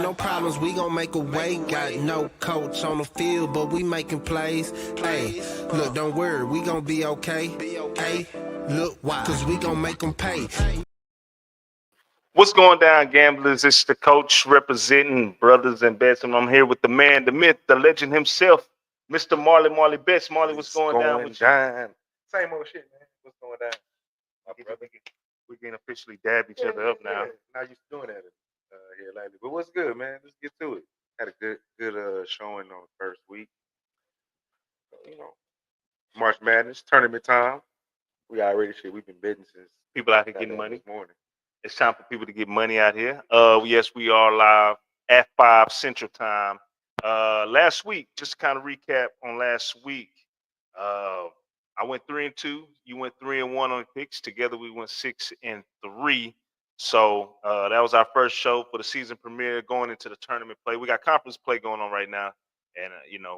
no problems, we gon' make a way. Got no coach on the field, but we making plays. Hey, look, don't worry, we gon' be okay. Hey, look, why? Cause we gon' make them pay. What's going down, gamblers? It's the coach representing Brothas N Bets, and I'm here with the man, the myth, the legend himself, Mr. Marley Bets. Marley, what's going down with you? Same old shit, man. What's going down? My brother. We can officially dab each other up now. Not used to doing that here lately. But what's good, man? Let's get to it. Had a good showing on the first week. So, March Madness, tournament time. We already we've been betting since People out here getting money. this morning. It's time for people to get money out here. Yes, we are live at 5 Central Time. Last week, just to kind of recap on last week, I went 3-2. You went 3-1 on the picks. Together, we went 6-3. So that was our first show for the season premiere going into the tournament play. We got conference play going on right now, and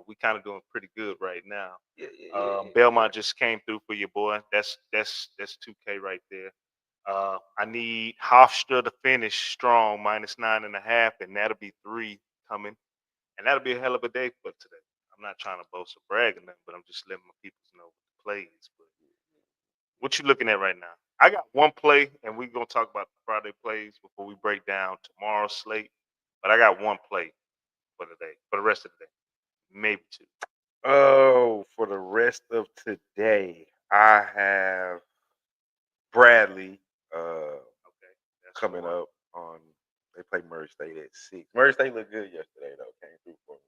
we kind of doing pretty good right now. Belmont just came through for your boy. That's 2K right there. I need Hofstra to finish strong, -9.5, and that'll be 3 coming. And that'll be a hell of a day for today. I'm not trying to boast or brag or nothing, but I'm just letting my people know what the play is. But what you looking at right now? I got one play, and we're going to talk about the Friday plays before we break down tomorrow's slate. But I got one play for today, for the rest of the day. Maybe 2. Oh, for the rest of today, I have Bradley coming up on. They play Murray State at 6. Murray State looked good yesterday though. Came through for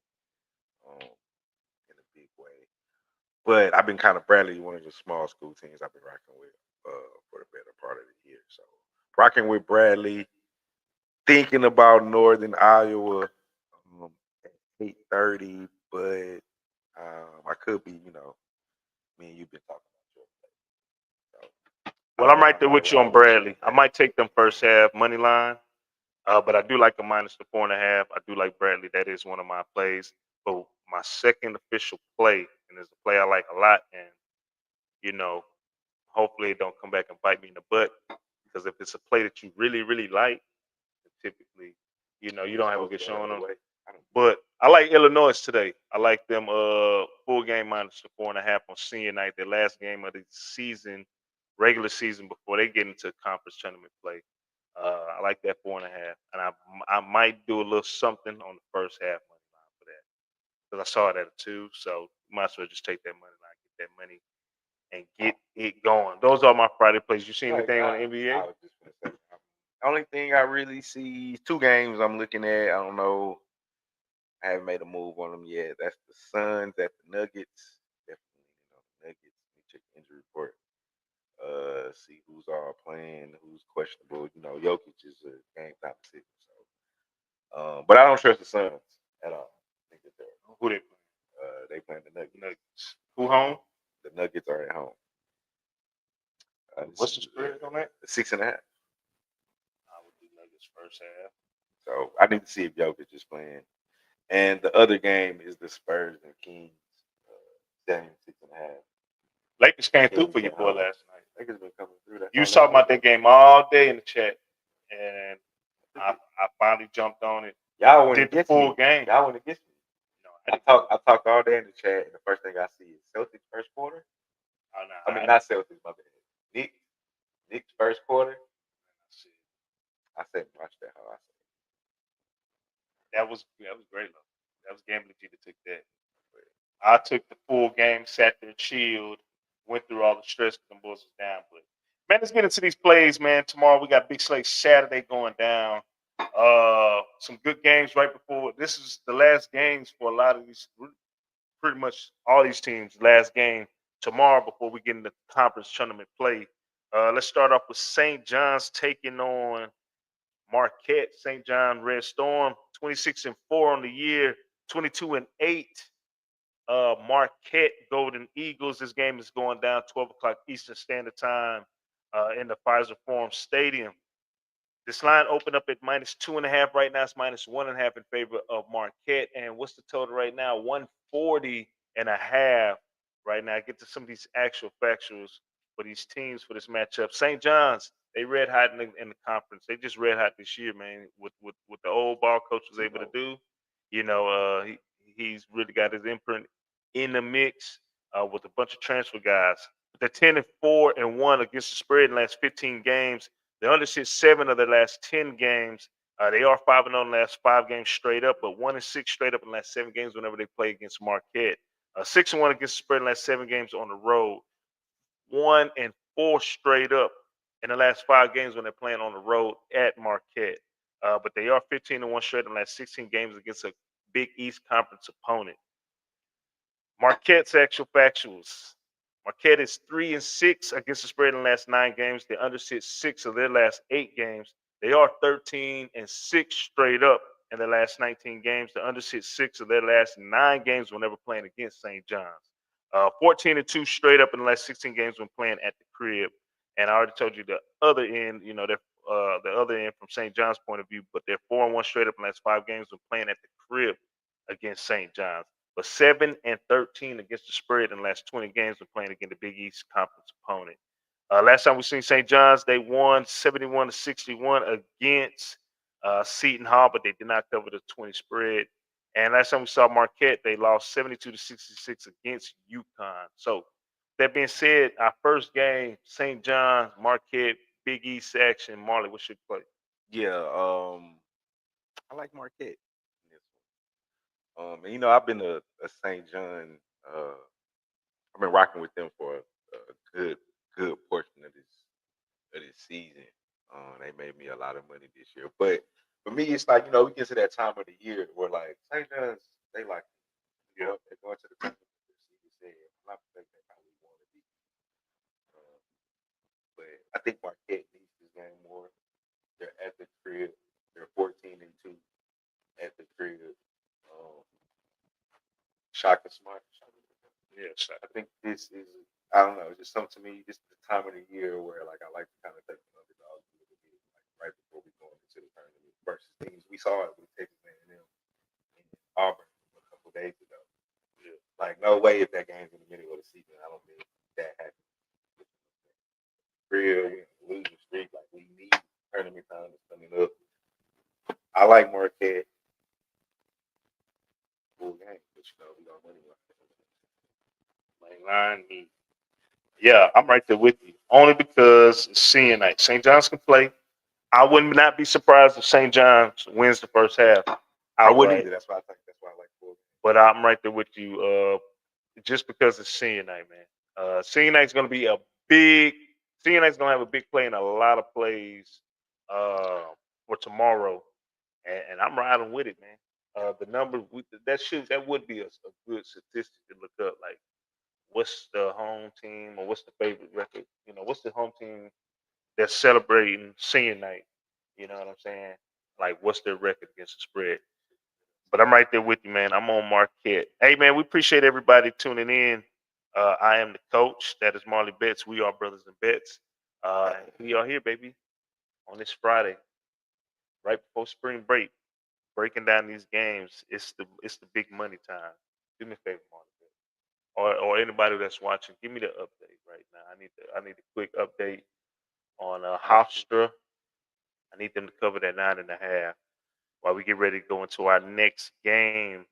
me in a big way. But I've been kind of Bradley, one of the small school teams I've been rocking with for the better part of the year. So rocking with Bradley, thinking about Northern Iowa at 8:30, but I could be, me and you've been talking about your play. So, well, I'm right there with you on Bradley. I might take them first half money line, but I do like a -4.5. I do like Bradley. That is one of my plays. But my second official play, and it's a play I like a lot, and hopefully it don't come back and bite me in the butt. Because if it's a play that you really, really like, typically, you don't have a good showing on it. But I like Illinois today. I like them full game -4.5 on senior night, their last game of the season, regular season before they get into conference tournament play. I like that 4.5, and I might do a little something on the first half money line for that because I saw it at a 2. So might as well just take that money line, get that money, and get it going. Those are my Friday plays. You see anything on the NBA? I was just gonna say, the only thing I really see is 2 games I'm looking at. I don't know. I haven't made a move on them yet. That's the Suns at the Nuggets. Definitely, the Nuggets. Let me check the injury report. See who's all playing, who's questionable. Jokic is a game time decision. So, but I don't trust the Suns at all. I think that Who they play? They playing the Nuggets. Who home? The Nuggets are at home. What's the spread on that? 6.5. I would do Nuggets first half. So I need to see if Jokic is playing. And the other game is the Spurs and Kings. Game 6.5. Lakers came through for your boy last night. Lakers been coming through. You was talking about that game all day in the chat, and I finally jumped on it. Y'all went the full game. Y'all went against me. I talked all day in the chat, and the first thing I see is Celtics first quarter. Oh, no, I mean, not Celtics, my bad. Knicks first quarter. I said, watch that. How I said. That was great, though. That was gambling G that took that. I took the full game, sat there, chilled, went through all the stress because them boys was down. But man, let's get into these plays, man. Tomorrow we got big slate Saturday going down. Some good games right before. This is the last games for a lot of these, pretty much all these teams. Last game tomorrow before we get into conference tournament play. Let's start off with St. John's taking on Marquette. St. John Red Storm, 26-4 on the year, 22-8. Marquette Golden Eagles. This game is going down 12 o'clock Eastern Standard Time in the Pfizer Forum Stadium. This line opened up at -2.5. Right now it's -1.5 in favor of Marquette. And what's the total right now? 140.5 right now. Get to some of these actual factuals for these teams for this matchup. St. John's They red hot in the conference. They just red hot this year, man. With what the old ball coach was able to do, he's really got his imprint in the mix with a bunch of transfer guys. They're 10-4-1 against the spread in the last 15 games. They only sit 7 of their last 10 games. They are 5-0 in the last 5 games straight up, but 1-6 straight up in the last 7 games whenever they play against Marquette. 6-1 against the spread in the last 7 games on the road. 1-4 straight up in the last 5 games when they're playing on the road at Marquette. But they are 15-1 straight in the last 16 games against a Big East Conference opponent. Marquette's actual factuals. Marquette is 3-6 against the spread in the last 9 games. They undersit 6 of their last 8 games. They are 13-6 straight up in the last 19 games. They undersit 6 of their last 9 games whenever playing against St. John's. 14-2 straight up in the last 16 games when playing at the crib. And I already told you the other end, the other end from St. John's point of view, but they're 4-1 straight up in the last 5 games when playing at the crib against St. John's. But 7-13 against the spread in the last 20 games when playing against the Big East Conference opponent. Last time we seen St. John's, they won 71-61 against Seton Hall, but they did not cover the 20 spread. And last time we saw Marquette, they lost 72-66 against UConn. So that being said, our first game, St. John's, Marquette, Big East action. Marley, what should play? Yeah, I like Marquette in this one. And I've been a St. John. I've been rocking with them for a good portion of this season. They made me a lot of money this year, but for me, it's like we get to that time of the year where like St. John's, they like, they're going to the tournament this season. I'm not thinking how we want to be, but I think Marquette needs this game more. They're at the crib. They're 14-2 at the crib. Shaka Smart. Yes, I think this is, I don't know, it's just something to me. This is the time of the year where like I like to kind of take the underdogs a little bit, like right before we go into the tournament versus things we saw it with Texas A&M and Auburn a couple of days ago. Yeah. Like no way if that game's in the middle of the season, I don't think that happens. Real losing streak, like we need tournament time is coming up. I like Marquette. Full game, but we got money line. Line me. Yeah, I'm right there with you. Only because it's senior night. St. John's can play. I would not be surprised if St. John's wins the first half. I wouldn't either. That's why I think. That's why I like full game. But I'm right there with you. Just because it's senior night, man. Senior night's gonna be Senior night's gonna have a big play in a lot of plays for tomorrow, and I'm riding with it, man. The number that would be a good statistic to look up. Like, what's the home team or what's the favorite record? What's the home team that's celebrating senior night? You know what I'm saying? Like, what's their record against the spread? But I'm right there with you, man. I'm on Marquette. Hey, man, we appreciate everybody tuning in. I am the coach. That is Marley Bets. We are Brothas N Bets. We are here, baby, on this Friday, right before spring break, breaking down these games. It's the big money time. Do me a favor, Marley, or anybody that's watching, give me the update right now. I need a quick update on Hofstra. I need them to cover that 9.5 while we get ready to go into our next game.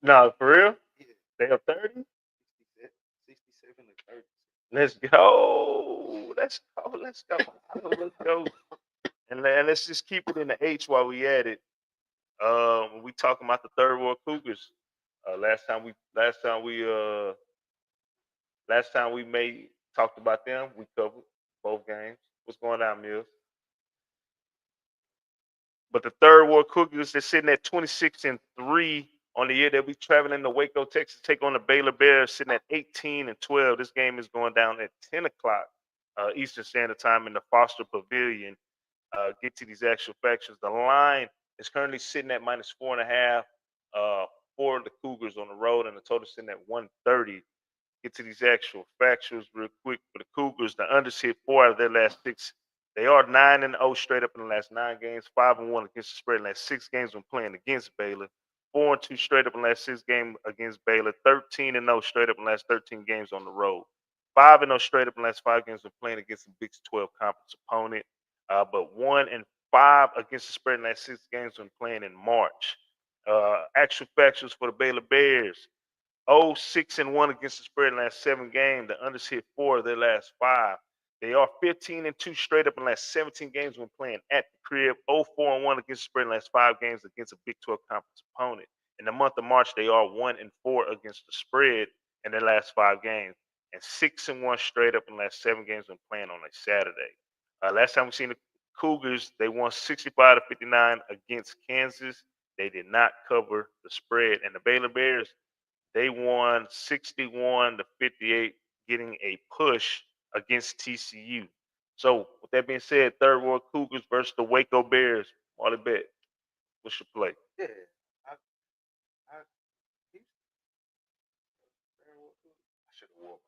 No, for real? Yeah. They have 30? 67 to 30. Let's go. Let's go. Let's go. Let's go. And let's just keep it in the H while we at it. When we talking about the Third World Cougars, last time we talked about them, we covered both games. What's going on, Mills? But the Third World Cougars, they're sitting at 26-3 on the year. They'll be traveling to Waco, Texas, take on the Baylor Bears, sitting at 18-12. This game is going down at 10 o'clock Eastern Standard Time in the Foster Pavilion. Get to these actual factions. The line is currently sitting at -4.5 for the Cougars on the road, and the total sitting at 130. Get to these actual factuals real quick for the Cougars. The unders hit 4 out of their last 6. They are 9-0 straight up in the last 9 games, 5-1 against the spread in the last 6 games when playing against Baylor. 4-2 straight up in the last 6 games against Baylor. 13-0 straight up in the last 13 games on the road. 5-0 straight up in the last 5 games when playing against a Big 12 conference opponent. But 1-5 against the spread in the last 6 games when playing in March. Actual factuals for the Baylor Bears. 6-1 against the spread in the last 7 games. The unders hit 4 of their last 5. They are 15-2 straight up in the last 17 games when playing at the crib. 0-4-1 against the spread in the last 5 games against a Big 12 conference opponent. In the month of March, they are 1-4 against the spread in their last 5 games, and 6-1 straight up in the last 7 games when playing on a Saturday. Last time we seen the Cougars, they won 65-59 against Kansas. They did not cover the spread, and the Baylor Bears, they won 61-58, getting a push against TCU. So, with that being said, Third World Cougars versus the Waco Bears. Marley Bet, what's your play? Yeah. I should have worn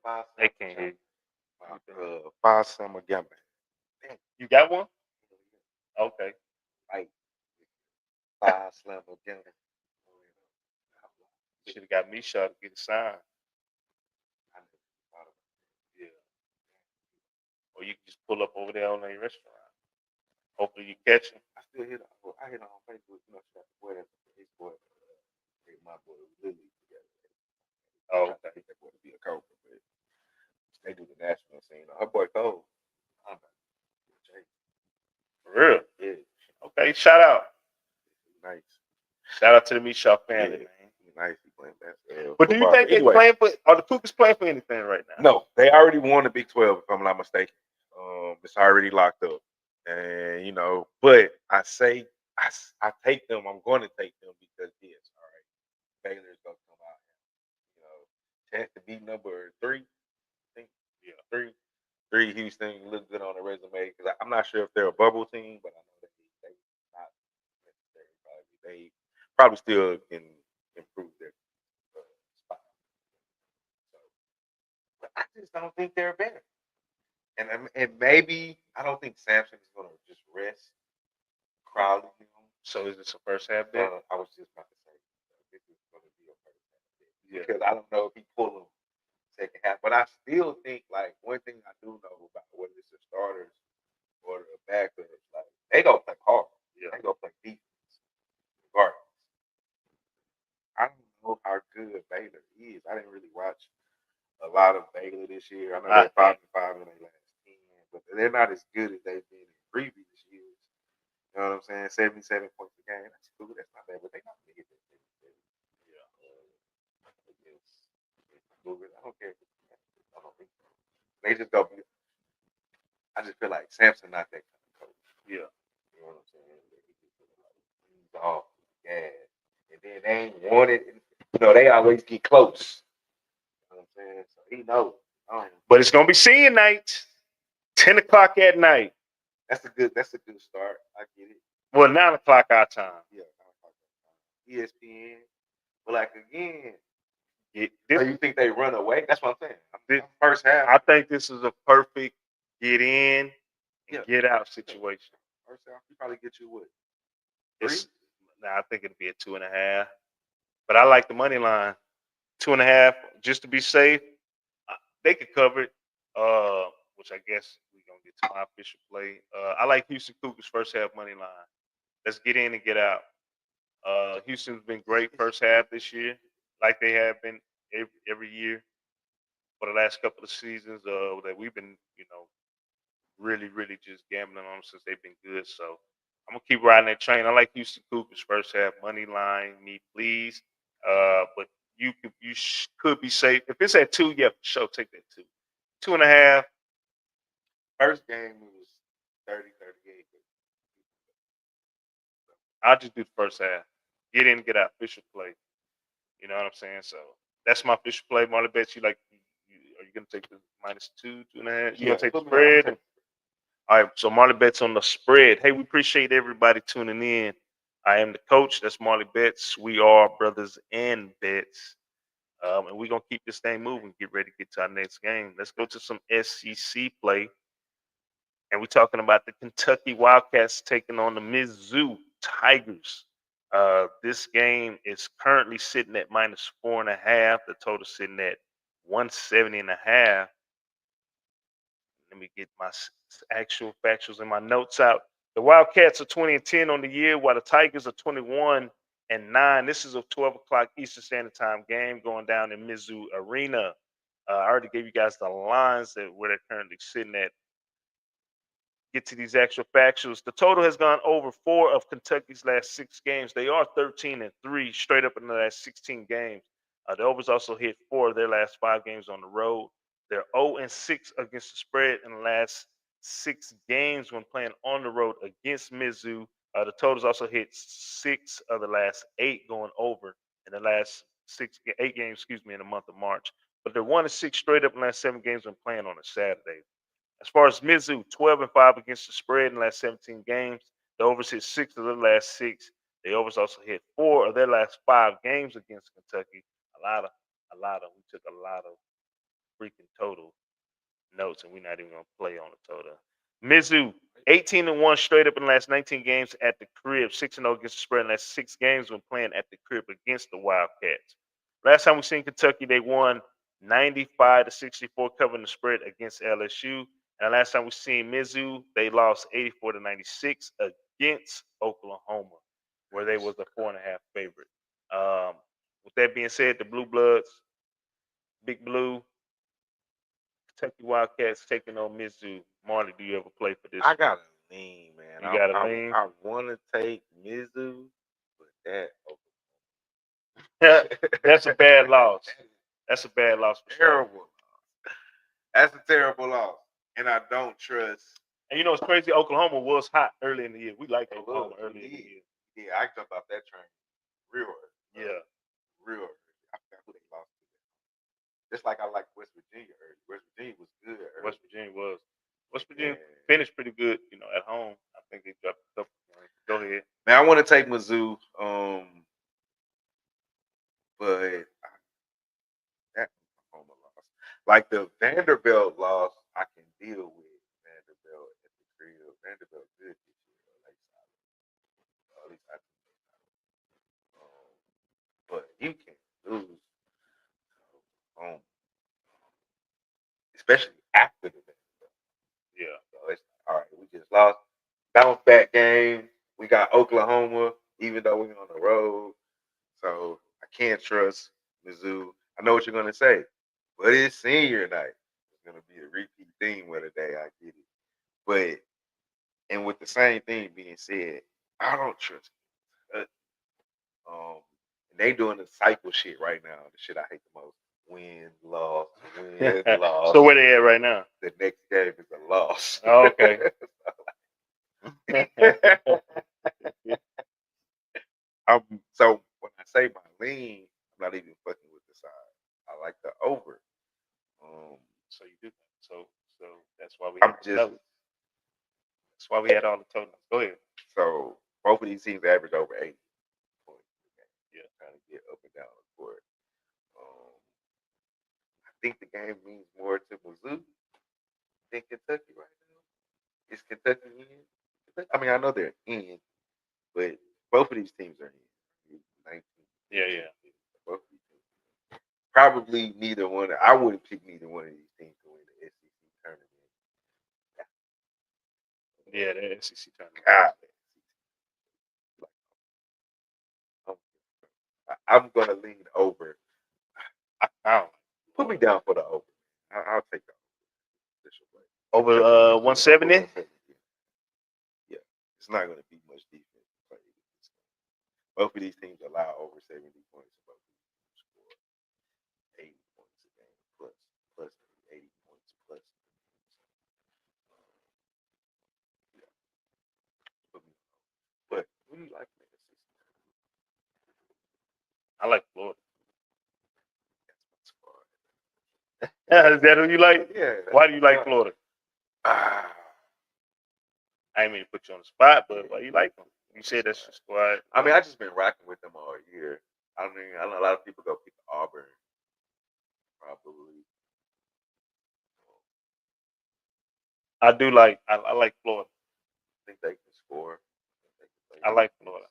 my They can't hear you. 5 summer gambling. You got one? Okay. Like 5 summer gambling. Should have got me shot to get a sign. Yeah. Or you can just pull up over there on a restaurant. Hopefully you catch him. I still hit on Facebook. You know, the boy his boy, my boy Lily together. Oh, I think that boy to be a Cobra, but they do the national scene. Her boy Cole. For real? Yeah. Okay, shout out. Nice. Shout out to the Meat Shop family, man. Nice. He playing basketball. But do you think they're playing for, are the Cougars playing for anything right now? No, they already won the Big 12, if I'm not mistaken. It's already locked up. And, you know, but I say, I take them. I'm going to take them because, yes, all right, Baylor's going to come out and, you know, chance to be number 3. I think, yeah, 3 Houston look good on the resume because I'm not sure if they're a bubble team, but I know that they not necessarily they probably still can improve their spot. So, but I just don't think they're better. And maybe I don't think Samson is going to just rest Crowley. So is this a first half bet? I was just about to say this is going to be a first half bet because I don't know if he pull him second half. But I still think like one thing I do know about whether it's the starters or the backups, like they go play hard. Yeah. They go play defense regardless. I don't know how good Baylor is. I didn't really watch a lot of Baylor this year. I know they're 5-5 in their last 10, but they're not as good as they've been in previous years. You know what I'm saying? 77 points a game. That's cool. That's not bad, but they're not going to get that. Yeah. I don't care. I don't think so. They just go. I just feel like Samson not that kind of coach. Yeah. You know what I'm saying? He's off the gas. And then they ain't wanted. You know, they always get close. You know what I'm saying? So he knows. But it's gonna be senior night, 10 o'clock at night. That's a good start. I get it. Well, 9 o'clock our time. Yeah, 9 o'clock. ESPN. But like again, so you think they run away? That's what I'm saying. First half. I think this is a perfect get in and get out situation. First half, you probably get you what? I think it'd be a 2.5. But I like the money line. 2.5, just to be safe. They could cover it, which I guess we're going to get to my official play. I like Houston Cougars first half money line. Let's get in and get out. Houston's been great first half this year, like they have been every year for the last couple of seasons that we've been, you know, really, really just gambling on them since they've been good. So I'm going to keep riding that train. I like Houston Cougars first half money line, me please. But you could be safe. If it's at 2, yeah, for sure, take that 2. 2.5. First game was 30-38. I'll just do the first half. Get in, get out, official play. You know what I'm saying? So that's my official play. Marley bets you like. Are you gonna take the -2, 2.5? You gonna take the spread? All right. So Marley bets on the spread. Hey, we appreciate everybody tuning in. I am the coach. That's Marley Bets. We are Brothas N Bets. And we're going to keep this thing moving, get ready to get to our next game. Let's go to some SEC play. And we're talking about the Kentucky Wildcats taking on the Mizzou Tigers. This game is currently sitting at -4.5. The total sitting at 170.5. Let me get my actual factuals and my notes out. The Wildcats are 20-10 on the year, while the Tigers are 21-9. This is a 12 o'clock Eastern Standard Time game going down in Mizzou Arena. I already gave you guys the lines that where they're currently sitting at. Get to these actual factuals. The total has gone over 4 of Kentucky's last 6 games. They are 13-3 straight up in the last 16 games. The overs also hit 4 of their last 5 games on the road. They're 0-6 against the spread in the last 6 games when playing on the road against Mizzou. The totals also hit 6 of the last 8 going over in the last 8 games, in the month of March. But they're 1-6 straight up in the last 7 games when playing on a Saturday. As far as Mizzou, 12-5 against the spread in the last 17 games. The overs hit 6 of the last 6. The overs also hit 4 of their last 5 games against Kentucky. We took a lot of freaking total notes, and we're not even gonna play on the total. Mizzou, 18-1 straight up in the last 19 games at the crib, 6-0 against the spread in the last 6 games when playing at the crib against the Wildcats. Last time we seen Kentucky, they won 95-64, covering the spread against LSU. And the last time we seen Mizzou, they lost 84-96 against Oklahoma, where they was a 4.5 favorite. With that being said, the Blue Bloods, Big Blue, Kentucky Wildcats taking on Mizzou. Marley, do you ever play for this? I got a lean, man. You got a lean? I want to take Mizzou, but that's a bad loss. That's a bad loss. For terrible. Sure. That's a terrible loss, and I don't trust. And you know, it's crazy. Oklahoma was hot early in the year. We liked Oklahoma early in the year. Yeah, I jumped off that train real early. Yeah, real early. I forgot who they lost to. Just like I like West Virginia early. West Virginia was good early. West Virginia finished pretty good, at home. I think they dropped a couple points. Go ahead. Now I want to take Mizzou, but that Oklahoma loss, like the Vanderbilt loss, I can deal with Vanderbilt at the crib. Vanderbilt good this year, at least I think. But you can lose, especially after the Vanderbilt. Yeah. So it's all right. We just lost. Bounce back game. We got Oklahoma, even though we're on the road. So I can't trust Mizzou. I know what you're gonna say, but it's senior night. It's gonna be a repeat theme of the day. I get it. But and with the same thing being said, I don't trust it. And they doing the cycle shit right now. The shit I hate the most. Win, loss, win, loss. So where they at right now? The next game is a loss. Oh, okay. So when I say my lean, I'm not even fucking with the side. I like the over. So you do. So that's why we. That's why we had all the totals. Go ahead. So both of these teams average over 80 points. Yeah, trying to get up and down the court. I think the game means more to Mizzou than Kentucky right now. Is Kentucky in? I mean, I know they're in, but both of these teams are in. 19. Yeah. Both of these teams. Probably neither one. I wouldn't pick neither one of these teams to win the SEC tournament. Yeah, the SEC tournament. God. I'm gonna lean over. Put me down for the over. I'll take the over. Over 170. Yeah, it's not gonna be much defense played. Both of these teams allow over 70 points. Both of them score 80 points a game plus 80 points plus. Yeah. But who do you like? I like Florida. Is that who you like? Yeah. Why do you like Florida? I ain't mean to put you on the spot, but why you like them? You said that's your squad. I mean, I just been rocking with them all year. I mean, I know a lot of people go pick Auburn. Probably. I do like. I like Florida. I think they can score. I like Florida.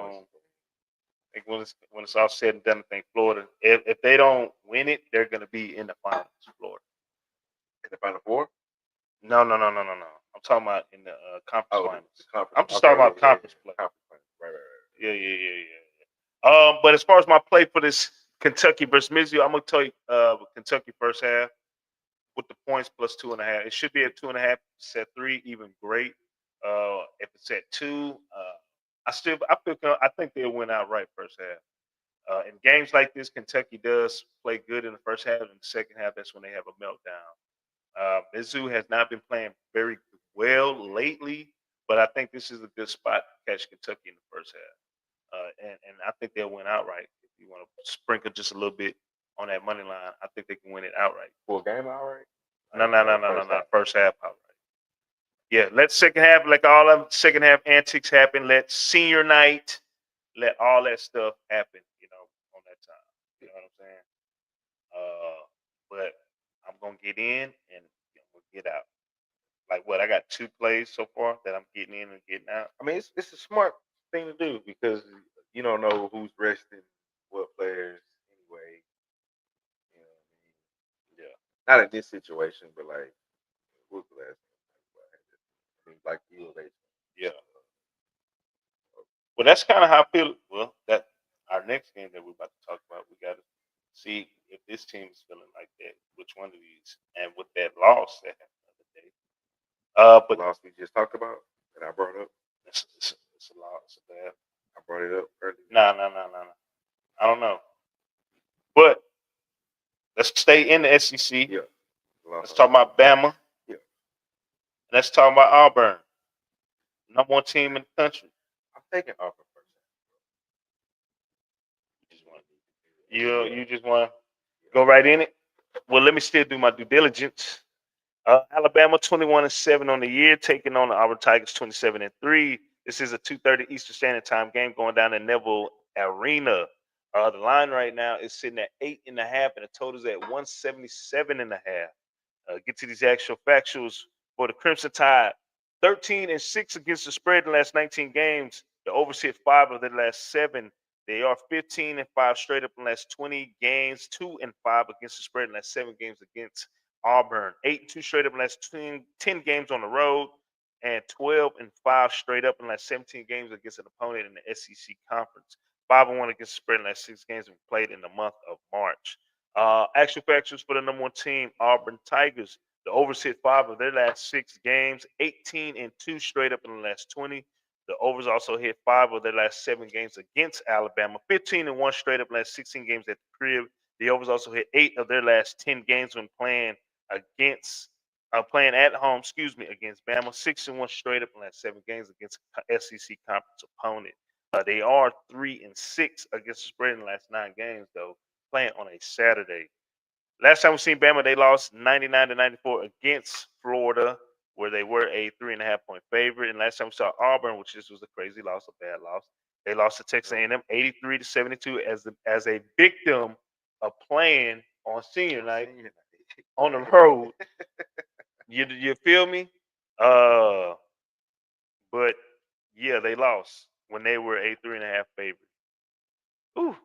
I think when it's all said and done, I think Florida, if they don't win it, they're going to be in the finals. Florida in the Final Four. No. I'm talking about in the conference finals. The conference. I'm just talking about conference play. Conference play. Right. Yeah. But as far as my play for this Kentucky versus Mizzou, I'm gonna tell you Kentucky first half with the points plus 2.5. It should be at 2.5. If it's at 3, even great. If it's at 2, I think they'll win outright first half. In games like this, Kentucky does play good in the first half. In the second half, that's when they have a meltdown. Mizzou has not been playing very well lately, but I think this is a good spot to catch Kentucky in the first half. And I think they'll win outright. If you want to sprinkle just a little bit on that money line, I think they can win it outright. Full game outright? No. First half outright. Yeah, let second half, like all of second half antics happen. Let senior night, let all that stuff happen, on that time. You know what I'm saying? But I'm gonna get in and we'll get out. Like what? I got 2 plays so far that I'm getting in and getting out. I mean, it's a smart thing to do because you don't know who's resting what players anyway. You know what I mean? Yeah. Not in this situation, but like what's the last game? Like you, yeah. Well, that's kind of how I feel. Well, that our next game that we're about to talk about, we got to see if this team is feeling like that. Which one of these? And with that loss that happened the other day, but the loss we just talked about that I brought up. It's a loss. It's a bad. I brought it up earlier. No. I don't know. But let's stay in the SEC. Yeah. Let's talk about Bama. Yeah. Let's talk about Auburn. Number 1 team in the country. I'm taking Auburn first. You just want to go right in it? Well, let me still do my due diligence. Alabama 21-7 on the year, taking on the Auburn Tigers 27-3. This is a 2:30 Eastern Standard Time game going down in Neville Arena. The line right now is sitting at 8.5, and the total is at 177.5. Get to these actual factuals for the Crimson Tide. 13-6 against the spread in the last 19 games. The overs hit 5 of the last 7. They are 15-5 straight up in the last 20 games. 2-5 against the spread in the last 7 games against Auburn. 8-2 straight up in the last 10 games on the road. And 12-5 straight up in the last 17 games against an opponent in the SEC Conference. 5-1 against the spread in the last 6 games we played in the month of March. Actual factuals for the number 1 team, Auburn Tigers. The overs hit 5 of their last 6 games, 18-2 straight up in the last 20. The overs also hit 5 of their last 7 games against Alabama, 15-1 straight up in the last 16 games at the crib. The overs also hit 8 of their last 10 games when playing at home, against Bama, 6-1 straight up in the last 7 games against SEC Conference opponent. They are 3-6 against the spread in the last 9 games, though, playing on a Saturday. Last time we seen Bama, they lost 99-94 against Florida, where they were a 3.5-point favorite. And last time we saw Auburn, which this was a crazy loss, a bad loss, they lost to Texas A&M 83-72 as a victim of playing on senior night on the road. You feel me? But yeah, they lost when they were a 3.5 favorite. Ooh,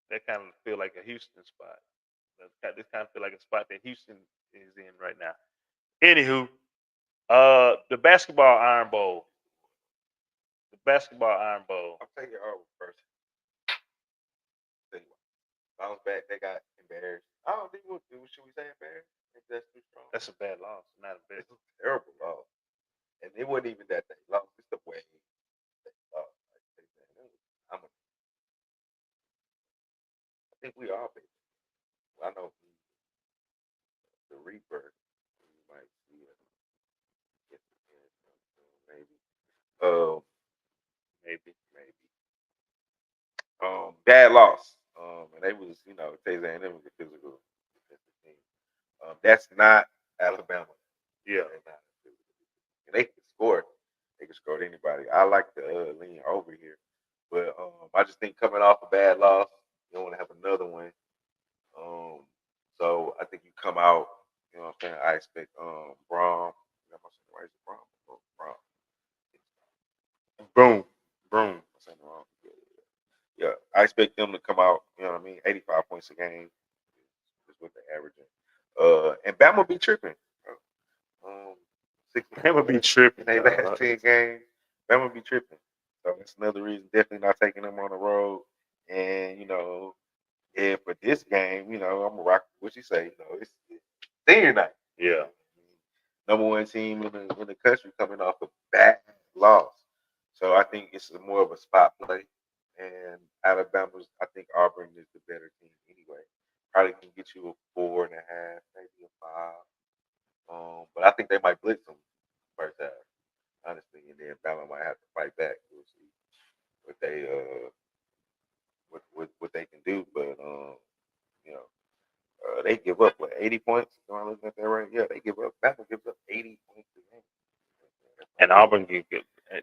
that kind of feel like a Houston spot. This kind of feel like a spot that Houston is in right now. Anywho, the basketball Iron Bowl. I'm taking Auburn first. Bounce back, they got embarrassed. I don't think should we say embarrassed? I think that's too strong. That's a bad loss, not a bad. It's a terrible loss. And it wasn't even that they lost. It's the way they lost. I think we all been. I know the Reaper. You might see it. Maybe. Maybe. Bad loss. And they was, Texas A&M was a physical defensive team. That's not Alabama. Yeah. And they can score. They can score to anybody. I like to lean over here. But I just think coming off a bad loss, you don't want to have another one. So I think you come out, you know what I'm saying? I expect Braum. Broom. I'm saying it wrong. expect them to come out, you know what I mean, 85 points a game is what they're averaging. And Bama be tripping. Bama be tripping. They last 10 games. Bama be tripping. So that's another reason. Definitely not taking them on the road. And and for this game, I'm gonna rock what you say. It's senior night. Yeah. Number one team in the country coming off a bad loss. So I think it's more of a spot play. And Alabama's, I think Auburn is the better team anyway. Probably can get you a 4.5, maybe a 5. But I think they might blitz them first half, honestly, and then Bama might have to fight back. We'll see what they what they can do. But they give up 80 points. Am I looking at that right? Yeah, they give up. Bama gives up 80 points a game. And Auburn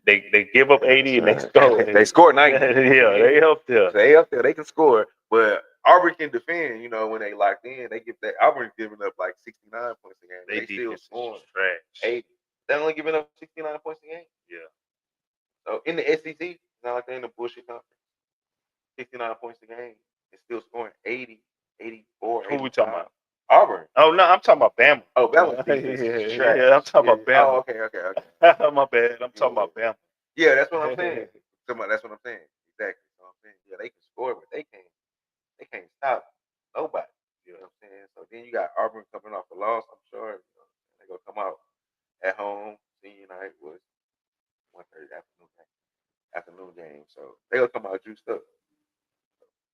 they give up 80 and they score. They score 90. Yeah, they up there. They up there. They can score, but Auburn can defend. When they locked in, they give that Auburn's giving up like 69 points a game. They still scoring trash. 80. They're only giving up 69 points a game. Yeah. So in the SEC, it's not like they're in the bullshit conference. 69 points a game and still scoring 80, 84. Who we talking about? Auburn. Oh no, I'm talking about Bama. Oh, Bama. Yeah, I'm talking about Bama. Oh, okay. My bad. I'm talking about Bama. Yeah, that's what I'm saying. That's what I'm saying. Exactly. So I'm saying, yeah, they can score, but they can't stop nobody. You know what I'm saying? So then you got Auburn coming off a loss. I'm sure they're gonna come out at home. Senior night was 1:30 afternoon game. So they're gonna come out juiced up.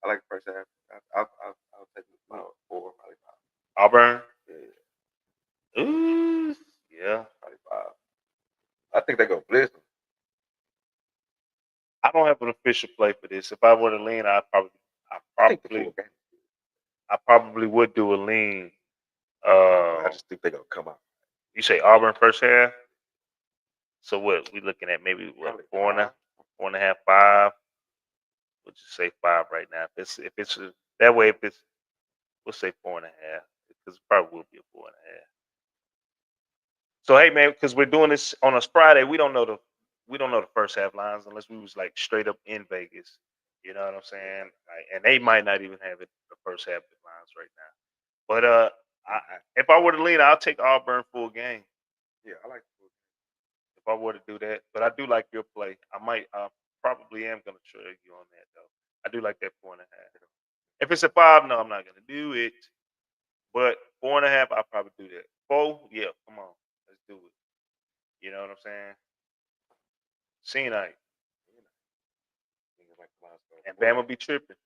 I like the first half. I'll take about 4, probably 5. Auburn. Yeah. Ooh. Yeah. Probably 5. I think they're gonna blitz them. I don't have an official play for this. If I were to lean, I probably would do a lean. I just think they're gonna come out. You say Auburn first half? So what we looking at? Maybe what, 4.5, 5? We'll just say 5 right now. If it's that way, we'll say 4.5 because it probably will be a 4.5. So hey man, because we're doing this on a Friday, we don't know the first half lines unless we was like straight up in Vegas. You know what I'm saying? And they might not even have it the first half lines right now. But if I were to lean, I'll take Auburn full game. Yeah, I like the full game. If I were to do that, but I do like your play. I probably am gonna trade you on that though. I do like that 4.5. If it's a 5, no, I'm not gonna do it. But 4.5, I'll probably do that. 4, yeah, come on, let's do it. You know what I'm saying? Senior night. And Bama be tripping.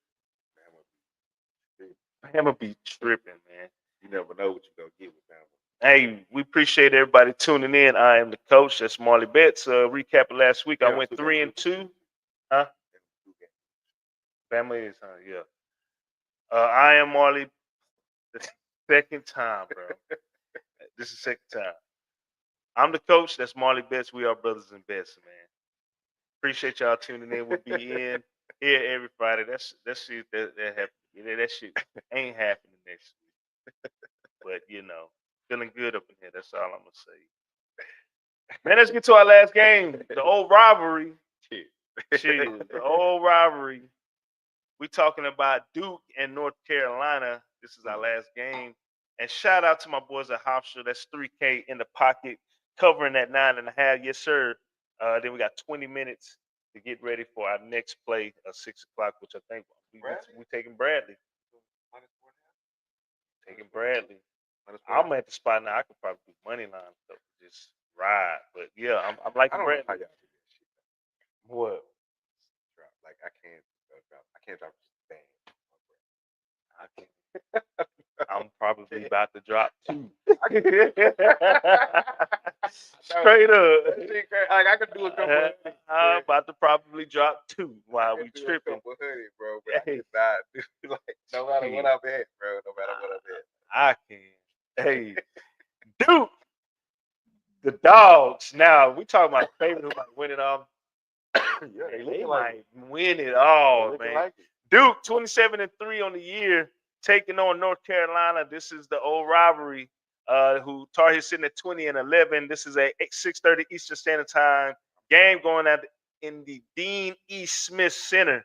Bama be tripping, man. You never know what you're gonna get with Bama. Hey, we appreciate everybody tuning in. I am the coach. That's Marley Bets. Recapping last week, I went 3-2. Huh? Bama is, yeah. I am Marley. The second time, bro. This is the second time. I'm the coach. That's Marley Bets. We are Brothas N Bets, man. Appreciate y'all tuning in. We'll be in here every Friday. That shit that happened. That shit ain't happening next week. But feeling good up in here. That's all I'm gonna say. Man, let's get to our last game. The old rivalry. Shit. The old rivalry. We talking about Duke and North Carolina. This is our last game. And shout out to my boys at Hofstra. That's $3K in the pocket, covering that 9.5. Yes, sir. Then we got 20 minutes to get ready for our next play at 6 o'clock, which I think we're taking Bradley. Taking Bradley. I'm at the spot now. I could probably do money line stuff, just ride. But yeah, I'm liking Bradley. How y'all do that shit. What? Like I can't drop bang. I can't. I'm probably about to drop 2. Straight up. Like I could do a couple. I'm about to probably drop 2 while we tripping. Bro, but I cannot do like no matter what I'm at, bro. No matter what I'm at. I can. Hey, Duke, the dogs. Now we talking about favorite who might win it all. Yeah, they might win it all, man. Like it. Duke 27-3 on the year, taking on North Carolina. This is the old rivalry. Who Tar Heels sitting at 20-11. This is a 6:30 Eastern Standard Time game going in the Dean E. Smith Center.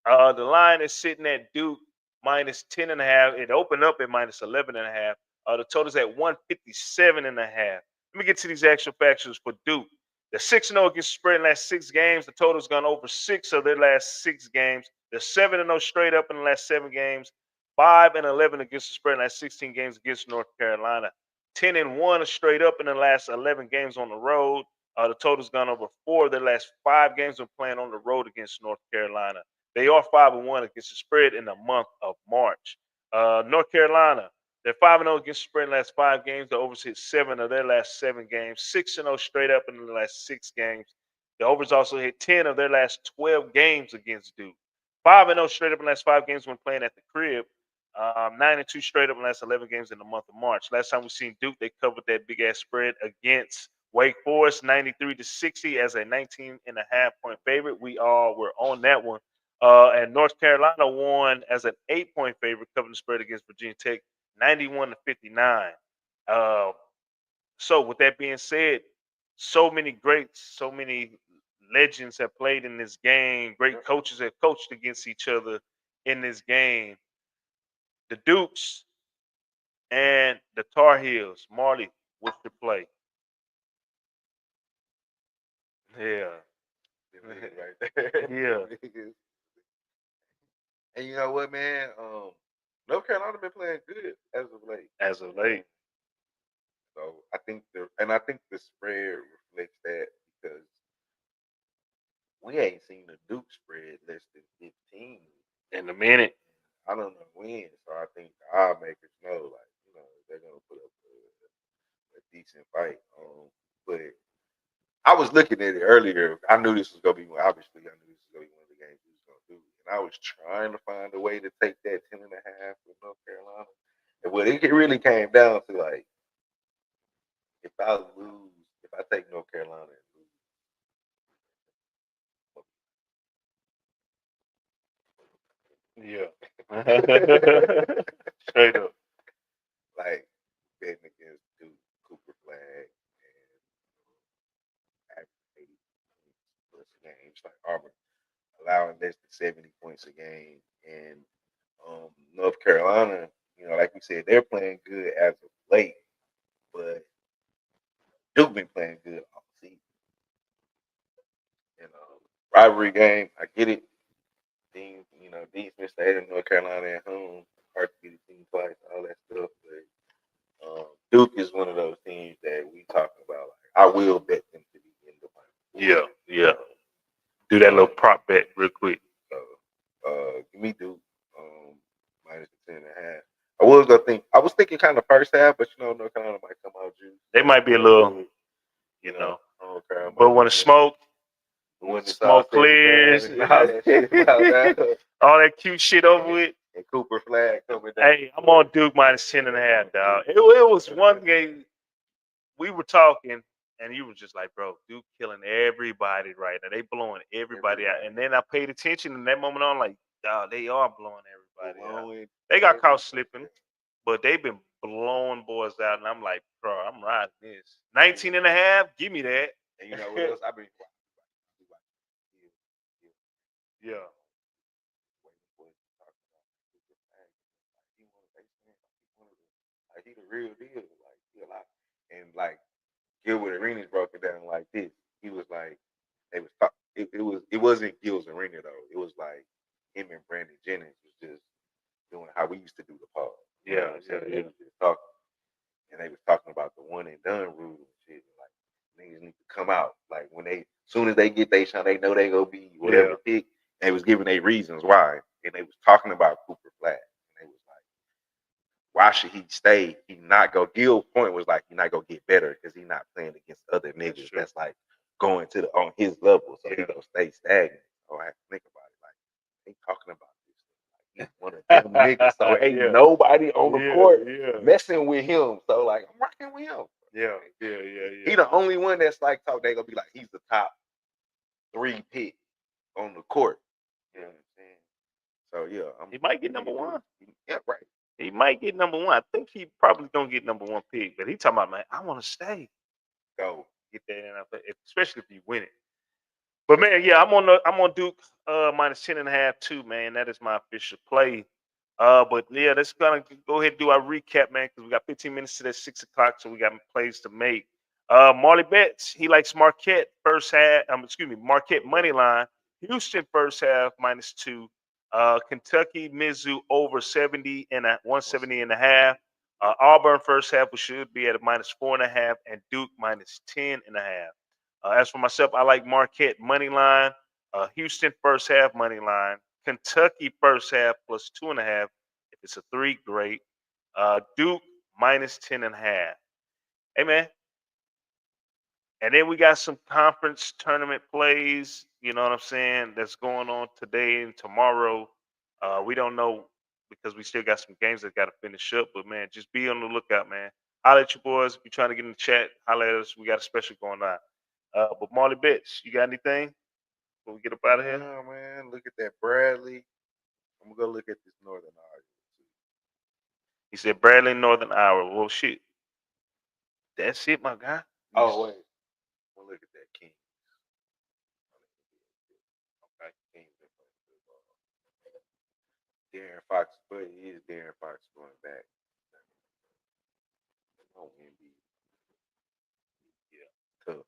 The line is sitting at Duke minus 10.5. It opened up at minus 11.5. The total's at 157.5. Let me get to these actual factors for Duke. They're 6-0 against the spread in the last 6 games. The total's gone over 6 of their last 6 games. They're 7-0 straight up in the last 7 games. 5-11 against the spread in the last 16 games against North Carolina. 10-1 straight up in the last 11 games on the road. The total's gone over 4 of their last 5 games when playing on the road against North Carolina. They are 5-1 against the spread in the month of March. North Carolina, they're 5-0 against the spread in the last 5 games. They overs hit 7 of their last 7 games. 6-0 straight up in the last 6 games. The overs also hit 10 of their last 12 games against Duke. 5-0 straight up in the last 5 games when playing at the crib. 9-2 straight up in the last 11 games in the month of March. Last time we seen Duke, they covered that big ass spread against Wake Forest, 93-60 as a 19.5-point favorite. We all were on that one. And North Carolina won as an 8-point favorite, covering the spread against Virginia Tech, 91-59. So with that being said, so many greats, so many legends have played in this game. Great coaches have coached against each other in this game. The Dukes and the Tar Heels. Marley, what's your play? Yeah. Right there. Yeah. And you know what, man? North Carolina been playing good as of late. As of late. So I think the spread reflects that because we ain't seen the Duke spread less than 15 in a minute. I don't know when, so I think the odd makers know, like, you know, they're gonna put up a decent fight. But I was looking at it earlier. I knew this was gonna be obviously I knew this was gonna be one of the games we was gonna do. And I was trying to find a way to take that 10.5 with North Carolina. And what it really came down to, like, if I take North Carolina and lose, yeah. Straight up. like betting against Duke, Cooper Flag, and average 80 plus games, like Auburn allowing less than 70 points a game, and North Carolina, you know, like we said, they're playing good as of late, but Duke been playing good all season. And rivalry game, I get it. Dean, you know, Dean Smith stayed in North Carolina at home. Hard to beat a team twice, all that stuff. But Duke is one of those teams that we talking about. Like, I will bet them to be in the final. Yeah. Do that little prop bet real quick. Give me Duke minus the 10.5. I was thinking kind of first half, but you know, North Carolina might come out juice. They might be a little, you know. But when the smoke clears, all that cute shit over with. And Cooper Flag coming down. Hey, I'm on Duke minus 10.5, dog. It was one game we were talking, and you were just like, bro, Duke killing everybody right now. They blowing everybody out. And then I paid attention in that moment on, like, dog, they are blowing everybody out. They got caught slipping, but they've been blowing boys out. And I'm like, bro, I'm riding this. 19.5, give me that. And you know what else? I've been yeah. Like, he the real deal. Like, he a lot. And like Gilbert Arenas broke it down like this. He was like, they was talk, it wasn't Gil's Arena though. It was like him and Brandon Jennings was just doing how we used to do the pod. Yeah. They was just talking. And they was talking about the one and done rule and shit. Like, niggas need to come out. Like, when they, soon as they get their shot, they know they gonna be whatever pick. They was giving their reasons why. And they was talking about Cooper Flag. And they was like, why should he stay? He not go. Gil's point was like, he not gonna get better because he not playing against other niggas that's like going to on his level. So he gonna stay stagnant. So I have to think about it. Like, they talking about this. Like, he's one of them niggas. So ain't nobody on the court messing with him. So like, I'm rocking with him. Yeah. He the only one that's like talk. They gonna be like, he's the top 3 pick on the court. You know what I'm saying? So yeah, he might get number 1. Yeah, right. He might get number 1. I think he probably gonna get number 1 pick. But he talking about, man, I want to stay. Go get that in, especially if you win it. But man, yeah, I'm on Duke minus 10.5 too, man. That is my official play. But yeah, let's gonna go ahead and do our recap, man, because we got 15 minutes to that 6 o'clock, so we got plays to make. Marley bets. He likes Marquette first half. Marquette money line. Houston first half -2. Kentucky Mizzou over 170.5. Auburn first half, we should be at a -4.5, and Duke -10.5. As for myself, I like Marquette money line, Houston first half money line, Kentucky first half +2.5. If it's a 3, great. Duke -10.5. Hey man, and then we got some conference tournament plays. You know what I'm saying? That's going on today and tomorrow. We don't know because we still got some games that got to finish up. But man, just be on the lookout, man. Holla at you boys. If you're trying to get in the chat, holla at us. We got a special going on. But Marley Bits, you got anything before we get up out of here? No, man. Look at that Bradley. I'm gonna go look at this Northern Iowa. He said Bradley Northern Iowa. Well, shit. That's it, my guy. Oh wait. We'll look at that King. Okay, King's been playing good ball. Darren Fox, but he is Darren Fox going back. Oh, yeah, tough.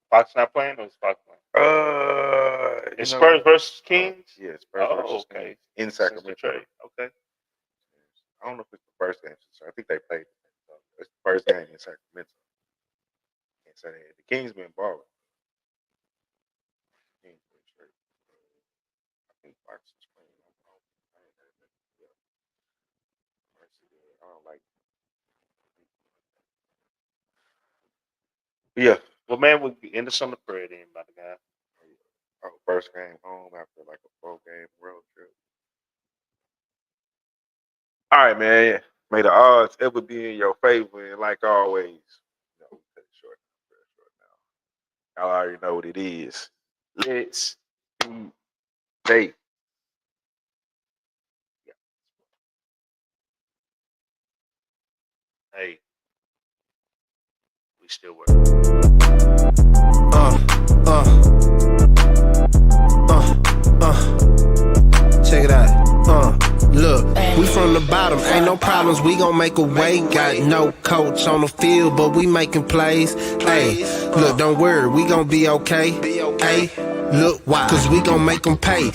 Fox not playing, or is Fox playing? It's Spurs versus Kings? Yeah, Spurs versus okay. Kings in Sacramento. Okay. I don't know if it's the first game. I think they played. It's the first game in Sacramento. Can't say that. The Kings been balling. Kings been straight. I think Fox is playing. I don't like. Yeah. Well, man, we end this on the prayer then, by the guy. First game home after like a 4-game road trip. All right, man. May the odds ever be in your favor, and like always, we cut it short now. Y'all already know what it is. Let's be safe. Hey, we still working. Check it out. Look, we from the bottom, ain't no problems, we gon' make a way. Got no coach on the field, but we making plays. Hey, look, don't worry, we gon' be okay. Hey, look, why? Cause we gon' make them pay.